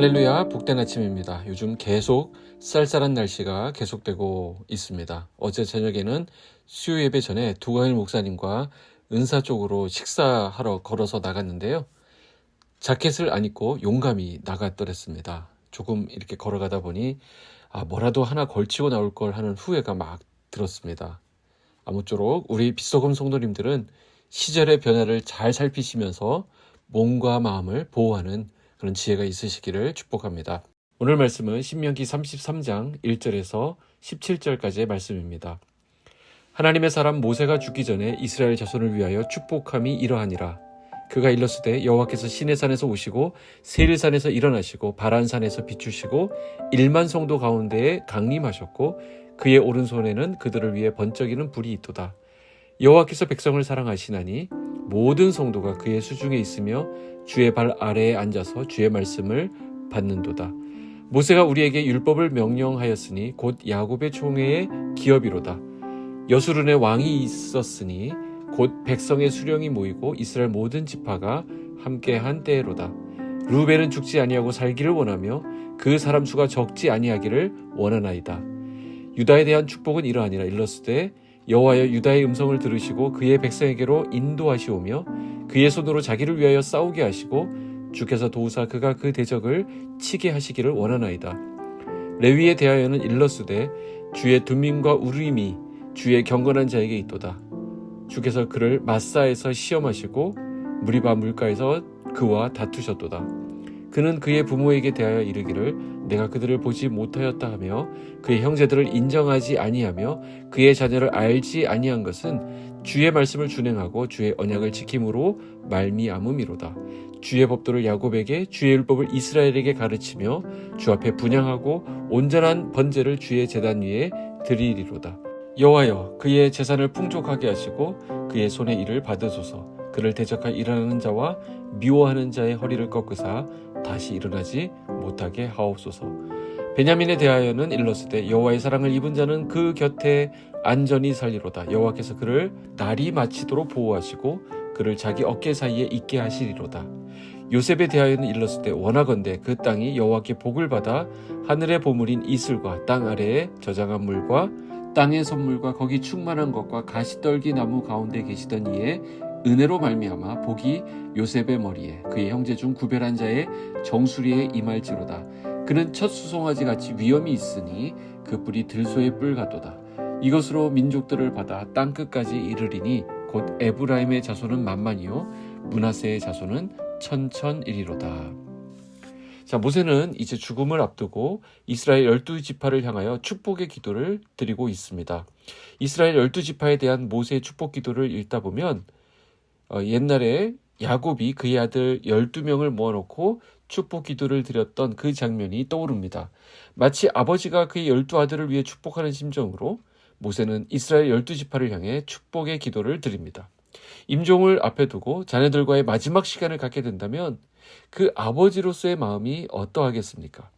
할렐루야, 복된 아침입니다. 요즘 계속 쌀쌀한 날씨가 계속되고 있습니다. 어제 저녁에는 수요 예배 전에 두가일 목사님과 은사 쪽으로 식사하러 걸어서 나갔는데요. 자켓을 안 입고 용감히 나갔더랬습니다. 조금 이렇게 걸어가다 보니 뭐라도 하나 걸치고 나올 걸 하는 후회가 막 들었습니다. 아무쪼록 우리 빗소금 성도님들은 시절의 변화를 잘 살피시면서 몸과 마음을 보호하는 그런 지혜가 있으시기를 축복합니다. 오늘 말씀은 신명기 33장 1절에서 17절까지의 말씀입니다. 하나님의 사람 모세가 죽기 전에 이스라엘 자손을 위하여 축복함이 이러하니라. 그가 일렀으되 여호와께서 시내산에서 오시고 세일산에서 일어나시고 바란산에서 비추시고 1만 성도 가운데에 강림하셨고 그의 오른손에는 그들을 위해 번쩍이는 불이 있도다. 여호와께서 백성을 사랑하시나니 모든 성도가 그의 수중에 있으며 주의 발 아래에 앉아서 주의 말씀을 받는도다. 모세가 우리에게 율법을 명령하였으니 곧 야곱의 총회의 기업이로다. 여수른의 왕이 있었으니 곧 백성의 수령이 모이고 이스라엘 모든 지파가 함께한 때로다. 르우벤은 죽지 아니하고 살기를 원하며 그 사람 수가 적지 아니하기를 원하나이다. 유다에 대한 축복은 이러하니라. 일렀으되 여호와여 유다의 음성을 들으시고 그의 백성에게로 인도하시오며 그의 손으로 자기를 위하여 싸우게 하시고 주께서 도우사 그가 그 대적을 치게 하시기를 원하나이다. 레위에 대하여는 일렀으되 주의 둠밈과 우림이 주의 경건한 자에게 있도다. 주께서 그를 마사에서 시험하시고 무리바 물가에서 그와 다투셨도다. 그는 그의 부모에게 대하여 이르기를 내가 그들을 보지 못하였다 하며 그의 형제들을 인정하지 아니하며 그의 자녀를 알지 아니한 것은 주의 말씀을 준행하고 주의 언약을 지킴으로 말미암음이로다. 주의 법도를 야곱에게 주의 율법을 이스라엘에게 가르치며 주 앞에 분향하고 온전한 번제를 주의 제단 위에 드리리로다. 여호와여 그의 재산을 풍족하게 하시고 그의 손의 일을 받으소서. 그를 대적하여 일어나는 자와 미워하는 자의 허리를 꺾으사 다시 일어나지 못하게 하옵소서. 베냐민에 대하여는 일렀으되 여호와의 사랑을 입은 자는 그 곁에 안전히 살리로다. 여호와께서 그를 날이 마치도록 보호하시고 그를 자기 어깨 사이에 있게 하시리로다. 요셉에 대하여는 일렀으되 원하건대 그 땅이 여호와께 복을 받아 하늘의 보물인 이슬과 땅 아래에 저장한 물과 땅의 선물과 거기 충만한 것과 가시떨기 나무 가운데 계시던 이에 은혜로 말미암아 복이 요셉의 머리에 그의 형제 중 구별한 자의 정수리에 임할지로다. 그는 첫 수송아지 같이 위엄이 있으니 그 뿔이 들소의 뿔 같도다. 이것으로 민족들을 받아 땅 끝까지 이르리니 곧 에브라임의 자손은 만만이요 므낫세의 자손은 천천이리로다. 자, 모세는 이제 죽음을 앞두고 이스라엘 12지파를 향하여 축복의 기도를 드리고 있습니다. 이스라엘 12지파에 대한 모세의 축복 기도를 읽다 보면 옛날에 야곱이 그의 아들 12명을 모아놓고 축복 기도를 드렸던 그 장면이 떠오릅니다. 마치 아버지가 그의 12아들을 위해 축복하는 심정으로 모세는 이스라엘 12지파를 향해 축복의 기도를 드립니다. 임종을 앞에 두고 자녀들과의 마지막 시간을 갖게 된다면 그 아버지로서의 마음이 어떠하겠습니까?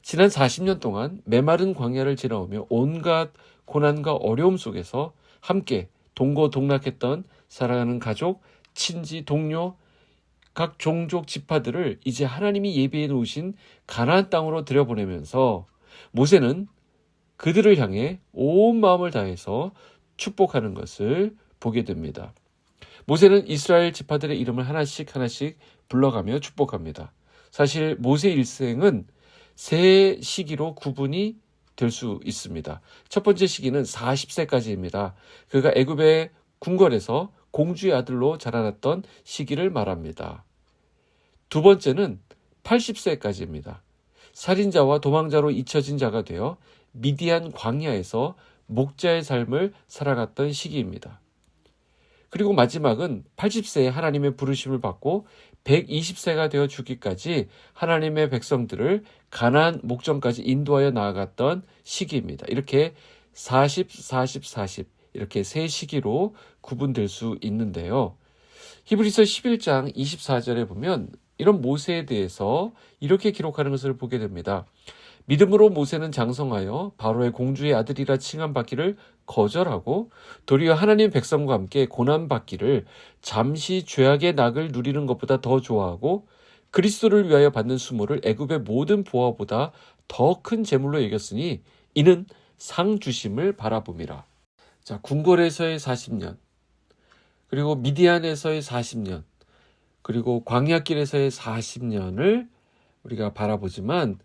지난 40년 동안 메마른 광야를 지나오며 온갖 고난과 어려움 속에서 함께 동고동락했던 사랑하는 가족, 친지, 동료, 각 종족 지파들을 이제 하나님이 예비해 놓으신 가나안 땅으로 들여보내면서 모세는 그들을 향해 온 마음을 다해서 축복하는 것을 보게 됩니다. 모세는 이스라엘 지파들의 이름을 하나씩 불러가며 축복합니다. 사실 모세 일생은 세 시기로 구분이 될 수 있습니다. 첫 번째 시기는 40세까지입니다. 그가 애굽의 궁궐에서 공주의 아들로 자라났던 시기를 말합니다. 두 번째는 80세까지입니다. 살인자와 도망자로 잊혀진 자가 되어 미디안 광야에서 목자의 삶을 살아갔던 시기입니다. 그리고 마지막은 80세에 하나님의 부르심을 받고 120세가 되어 죽기까지 하나님의 백성들을 가나안 목전까지 인도하여 나아갔던 시기입니다. 이렇게 40, 40, 40 이렇게 세 시기로 구분될 수 있는데요. 히브리서 11장 24절에 보면 이런 모세에 대해서 이렇게 기록하는 것을 보게 됩니다. 믿음으로 모세는 장성하여 바로의 공주의 아들이라 칭함받기를 거절하고 도리어 하나님 백성과 함께 고난받기를 잠시 죄악의 낙을 누리는 것보다 더 좋아하고 그리스도를 위하여 받는 수모를 애굽의 모든 보화보다 더 큰 재물로 여겼으니 이는 상 주심을 바라봄이라. 자, 궁궐에서의 40년, 그리고 미디안에서의 40년, 그리고 광야길에서의 40년을 우리가 바라보지만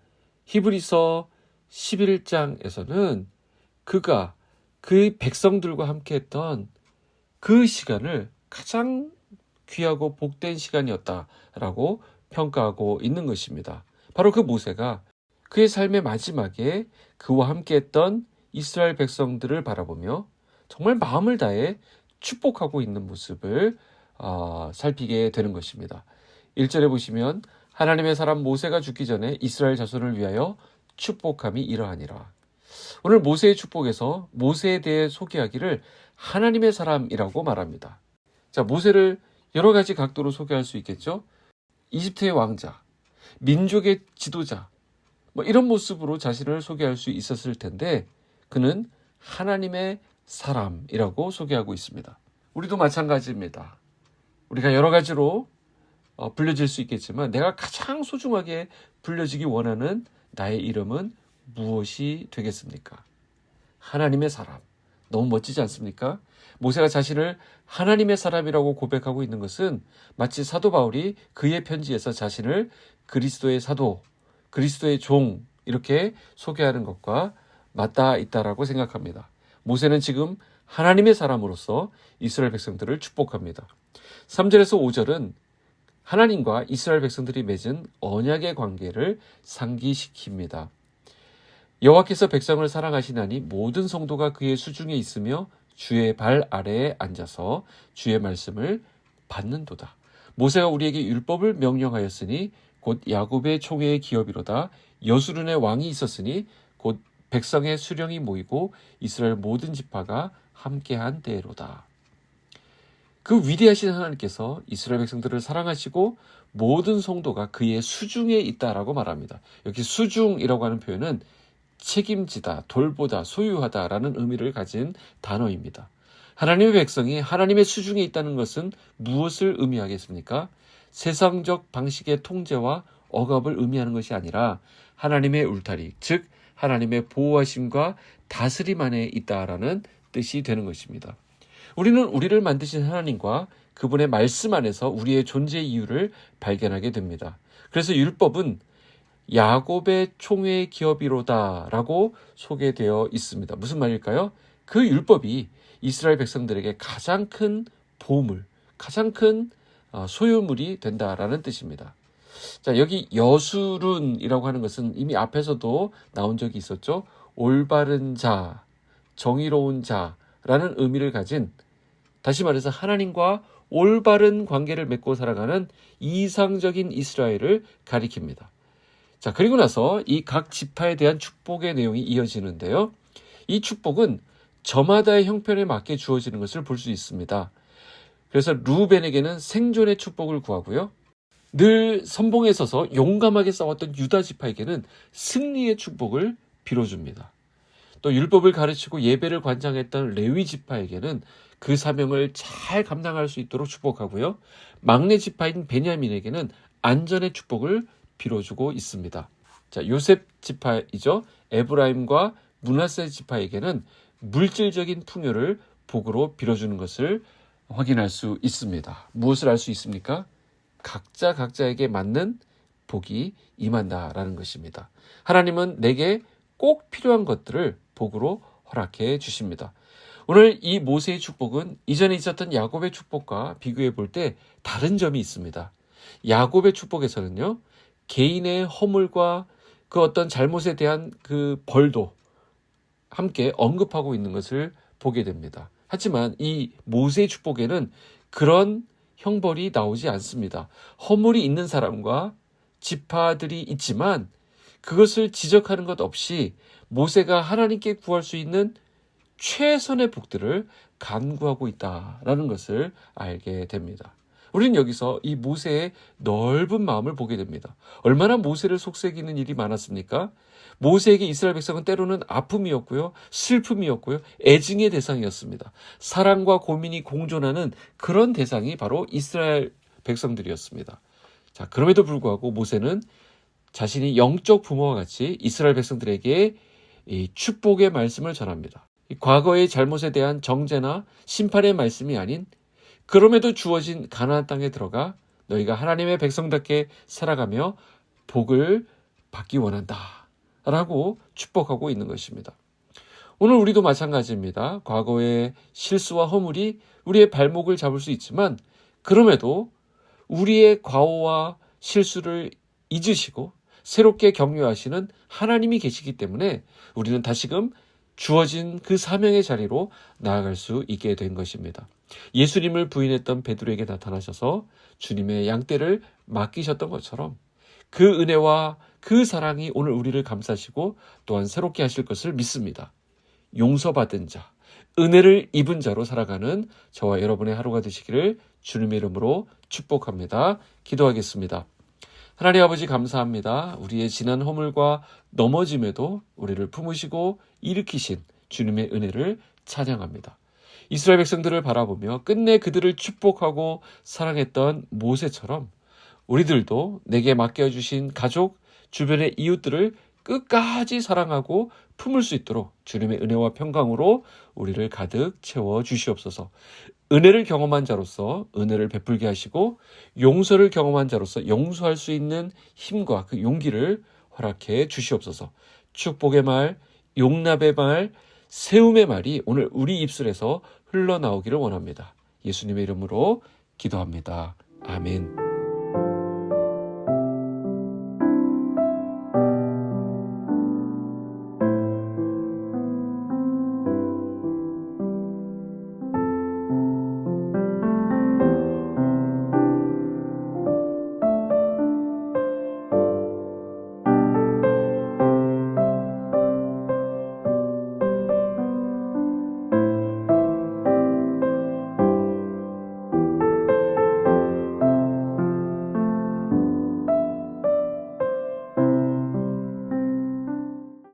히브리서 11장에서는 그가 그 백성들과 함께 했던 그 시간을 가장 귀하고 복된 시간이었다라고 평가하고 있는 것입니다. 바로 그 모세가 그의 삶의 마지막에 그와 함께 했던 이스라엘 백성들을 바라보며 정말 마음을 다해 축복하고 있는 모습을 살피게 되는 것입니다. 1절에 보시면 하나님의 사람 모세가 죽기 전에 이스라엘 자손을 위하여 축복함이 이러하니라. 오늘 모세의 축복에서 모세에 대해 소개하기를 하나님의 사람이라고 말합니다. 자, 모세를 여러 가지 각도로 소개할 수 있겠죠. 이집트의 왕자, 민족의 지도자, 이런 모습으로 자신을 소개할 수 있었을 텐데 그는 하나님의 사람이라고 소개하고 있습니다. 우리도 마찬가지입니다. 우리가 여러 가지로 불려질 수 있겠지만 내가 가장 소중하게 불려지기 원하는 나의 이름은 무엇이 되겠습니까? 하나님의 사람. 너무 멋지지 않습니까? 모세가 자신을 하나님의 사람이라고 고백하고 있는 것은 마치 사도 바울이 그의 편지에서 자신을 그리스도의 사도, 그리스도의 종 이렇게 소개하는 것과 맞닿아 있다라고 생각합니다. 모세는 지금 하나님의 사람으로서 이스라엘 백성들을 축복합니다. 3절에서 5절은 하나님과 이스라엘 백성들이 맺은 언약의 관계를 상기시킵니다. 여호와께서 백성을 사랑하시나니 모든 성도가 그의 수중에 있으며 주의 발 아래에 앉아서 주의 말씀을 받는도다. 모세가 우리에게 율법을 명령하였으니 곧 야곱의 총회의 기업이로다. 여수론의 왕이 있었으니 곧 백성의 수령이 모이고 이스라엘 모든 지파가 함께한 때로다. 그 위대하신 하나님께서 이스라엘 백성들을 사랑하시고 모든 성도가 그의 수중에 있다라고 말합니다. 여기 수중이라고 하는 표현은 책임지다, 돌보다, 소유하다라는 의미를 가진 단어입니다. 하나님의 백성이 하나님의 수중에 있다는 것은 무엇을 의미하겠습니까? 세상적 방식의 통제와 억압을 의미하는 것이 아니라 하나님의 울타리, 즉 하나님의 보호하심과 다스림 안에 있다라는 뜻이 되는 것입니다. 우리는 우리를 만드신 하나님과 그분의 말씀 안에서 우리의 존재 이유를 발견하게 됩니다. 그래서 율법은 야곱의 총회의 기업이로다 라고 소개되어 있습니다. 무슨 말일까요? 그 율법이 이스라엘 백성들에게 가장 큰 보물, 가장 큰 소유물이 된다라는 뜻입니다. 자, 여기 여수룬이라고 하는 것은 이미 앞에서도 나온 적이 있었죠. 올바른 자, 정의로운 자라는 의미를 가진, 다시 말해서 하나님과 올바른 관계를 맺고 살아가는 이상적인 이스라엘을 가리킵니다. 자, 그리고 나서 이 각 지파에 대한 축복의 내용이 이어지는데요. 이 축복은 저마다의 형편에 맞게 주어지는 것을 볼 수 있습니다. 그래서 루벤에게는 생존의 축복을 구하고요. 늘 선봉에 서서 용감하게 싸웠던 유다 지파에게는 승리의 축복을 빌어줍니다. 또 율법을 가르치고 예배를 관장했던 레위 지파에게는 그 사명을 잘 감당할 수 있도록 축복하고요. 막내 지파인 베냐민에게는 안전의 축복을 빌어주고 있습니다. 자, 요셉 지파이죠. 에브라임과 므낫세 지파에게는 물질적인 풍요를 복으로 빌어주는 것을 확인할 수 있습니다. 무엇을 알 수 있습니까? 각자에게 맞는 복이 임한다라는 것입니다. 하나님은 내게 꼭 필요한 것들을 복으로 허락해 주십니다. 오늘 이 모세의 축복은 이전에 있었던 야곱의 축복과 비교해 볼 때 다른 점이 있습니다. 야곱의 축복에서는요, 개인의 허물과 그 어떤 잘못에 대한 그 벌도 함께 언급하고 있는 것을 보게 됩니다. 하지만 이 모세의 축복에는 그런 형벌이 나오지 않습니다. 허물이 있는 사람과 지파들이 있지만 그것을 지적하는 것 없이 모세가 하나님께 구할 수 있는 최선의 복들을 간구하고 있다라는 것을 알게 됩니다. 우리는 여기서 이 모세의 넓은 마음을 보게 됩니다. 얼마나 모세를 속삭이는 일이 많았습니까? 모세에게 이스라엘 백성은 때로는 아픔이었고요, 슬픔이었고요, 애증의 대상이었습니다. 사랑과 고민이 공존하는 그런 대상이 바로 이스라엘 백성들이었습니다. 자, 그럼에도 불구하고 모세는 자신이 영적 부모와 같이 이스라엘 백성들에게 이 축복의 말씀을 전합니다. 이 과거의 잘못에 대한 정죄나 심판의 말씀이 아닌 그럼에도 주어진 가나안 땅에 들어가 너희가 하나님의 백성답게 살아가며 복을 받기 원한다 라고 축복하고 있는 것입니다. 오늘 우리도 마찬가지입니다. 과거의 실수와 허물이 우리의 발목을 잡을 수 있지만 그럼에도 우리의 과오와 실수를 잊으시고 새롭게 격려하시는 하나님이 계시기 때문에 우리는 다시금 주어진 그 사명의 자리로 나아갈 수 있게 된 것입니다. 예수님을 부인했던 베드로에게 나타나셔서 주님의 양떼를 맡기셨던 것처럼 그 은혜와 그 사랑이 오늘 우리를 감싸시고 또한 새롭게 하실 것을 믿습니다. 용서받은 자, 은혜를 입은 자로 살아가는 저와 여러분의 하루가 되시기를 주님의 이름으로 축복합니다. 기도하겠습니다. 하나님 아버지 감사합니다. 우리의 지난 허물과 넘어짐에도 우리를 품으시고 일으키신 주님의 은혜를 찬양합니다. 이스라엘 백성들을 바라보며 끝내 그들을 축복하고 사랑했던 모세처럼 우리들도 내게 맡겨주신 가족, 주변의 이웃들을 끝까지 사랑하고 품을 수 있도록 주님의 은혜와 평강으로 우리를 가득 채워 주시옵소서. 은혜를 경험한 자로서 은혜를 베풀게 하시고 용서를 경험한 자로서 용서할 수 있는 힘과 그 용기를 허락해 주시옵소서. 축복의 말, 용납의 말, 세움의 말이 오늘 우리 입술에서 흘러나오기를 원합니다. 예수님의 이름으로 기도합니다. 아멘.